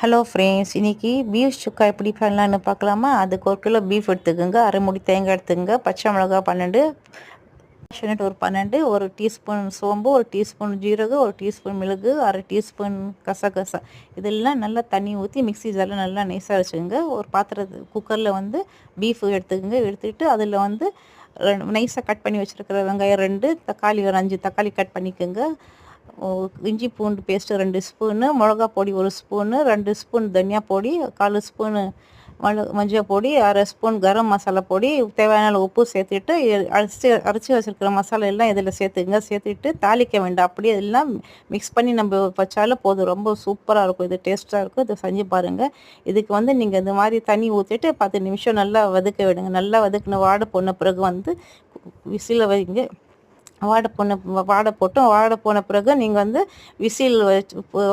Hello friends, இன்றைக்கி beef சுக்கா எப்படி பண்ணலான்னு பார்க்கலாமா? அதுக்கு 1 கிலோ பீஃப் எடுத்துக்கோங்க, அரை மூடி தேங்காய் எடுத்துக்கோங்க, பச்சை மிளகா 12, ஒரு 12, 1 டீஸ்பூன் சோம்பு, 1 டீஸ்பூன் ஜீரகம், 1 டீஸ்பூன் மிளகு, அரை டீஸ்பூன் கசகசா, இதெல்லாம் நல்லா தண்ணி ஊற்றி மிக்ஸி ஜாரில் நல்லா நைஸாக வச்சுக்கோங்க. ஒரு குக்கரில் வந்து பீஃப் எடுத்துக்கோங்க. எடுத்துக்கிட்டு அதில் வந்து நைஸாக கட் பண்ணி வச்சுருக்கிற வெங்காயம் 2, தக்காளி ஒரு 5 தக்காளி கட் பண்ணிக்கோங்க. இஞ்சி பூண்டு பேஸ்ட்டு 2 ஸ்பூனு, மிளகா பொடி 1 ஸ்பூனு, 2 ஸ்பூன் தனியா பொடி, 1/4 ஸ்பூனு மஞ்சள் பொடி, அரை ஸ்பூன் கரம் மசாலா பொடி, தேவையான உப்பு சேர்த்துட்டு அரைச்சி வச்சுருக்கிற மசாலா எல்லாம் இதில் சேர்த்துங்க. சேர்த்துட்டு தாளிக்க வேண்டாம், அப்படியே எல்லாம் மிக்ஸ் பண்ணி நம்ம வச்சாலும் போதும். ரொம்ப சூப்பராக இருக்கும், இது டேஸ்ட்டாக இருக்கும். இதை செஞ்சு பாருங்கள். இதுக்கு வந்து நீங்கள் இந்த மாதிரி தண்ணி ஊற்றிட்டு 10 நிமிஷம் நல்லா வதக்க விடுங்க. நல்லா வதக்கின வாடை போன பிறகு வந்து விசில வைங்க. வாடை போன பிறகு நீங்கள் வந்து விசில்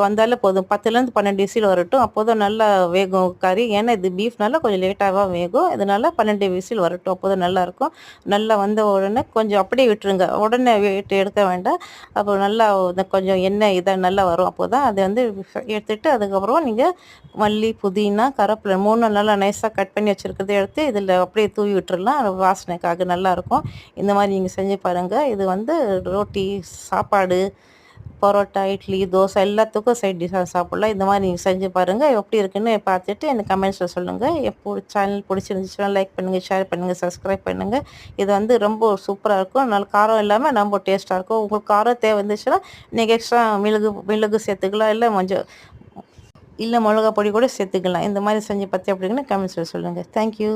வந்தாலே போதும். 10லேருந்து 12 விசில் வரட்டும். அப்போ தான் நல்லா வேகும் கறி. ஏன்னா இது பீஃப்னால கொஞ்சம் லேட்டாக வேகும். இதனால் 12 விசில் வரட்டும், அப்போ தான் நல்லாயிருக்கும். நல்லா வந்த உடனே கொஞ்சம் அப்படியே விட்டுருங்க, உடனே எடுக்க வேண்டாம். அப்போ நல்லா கொஞ்சம் எண்ணெய் இதாக நல்லா வரும். அப்போ தான் அதை வந்து எடுத்துகிட்டு அதுக்கப்புறம் நீங்கள் மல்லி, புதினா, கருவேப்பிலை 3 நல்லா நைஸாக கட் பண்ணி வச்சுருக்கிறத எடுத்து இதில் அப்படியே தூவி விட்டுறலாம். வாசனைக்காக நல்லாயிருக்கும். இந்த மாதிரி நீங்கள் செஞ்சு பாருங்கள். இது வந்து ரோட்டி, சாப்பாடு, பரோட்டா, இட்லி, தோசை எல்லாத்துக்கும் சைட் டிஷ்ஷாக சாப்பிட்லாம். இந்த மாதிரி நீங்கள் செஞ்சு பாருங்கள். எப்படி இருக்குன்னு பார்த்துட்டு எனக்கு கமெண்ட்ஸில் சொல்லுங்கள். சேனல் பிடிச்சிருந்துச்சுன்னா லைக் பண்ணுங்கள், ஷேர் பண்ணுங்கள், சப்ஸ்கிரைப் பண்ணுங்கள். இது வந்து ரொம்ப சூப்பராக இருக்கும். நல்ல காரம் இல்லாமல் ரொம்ப டேஸ்ட்டாக இருக்கும். உங்களுக்கு காரம் தேவை இருந்துச்சுன்னா நீங்கள் எக்ஸ்ட்ரா மிளகு சேர்த்துக்கலாம், இல்லை மிளகா பொடி கூட சேர்த்துக்கலாம். இந்த மாதிரி செஞ்சு பார்த்து எப்படி இருக்குன்னு கமெண்ட்ஸில் சொல்லுங்கள். தேங்க்யூ.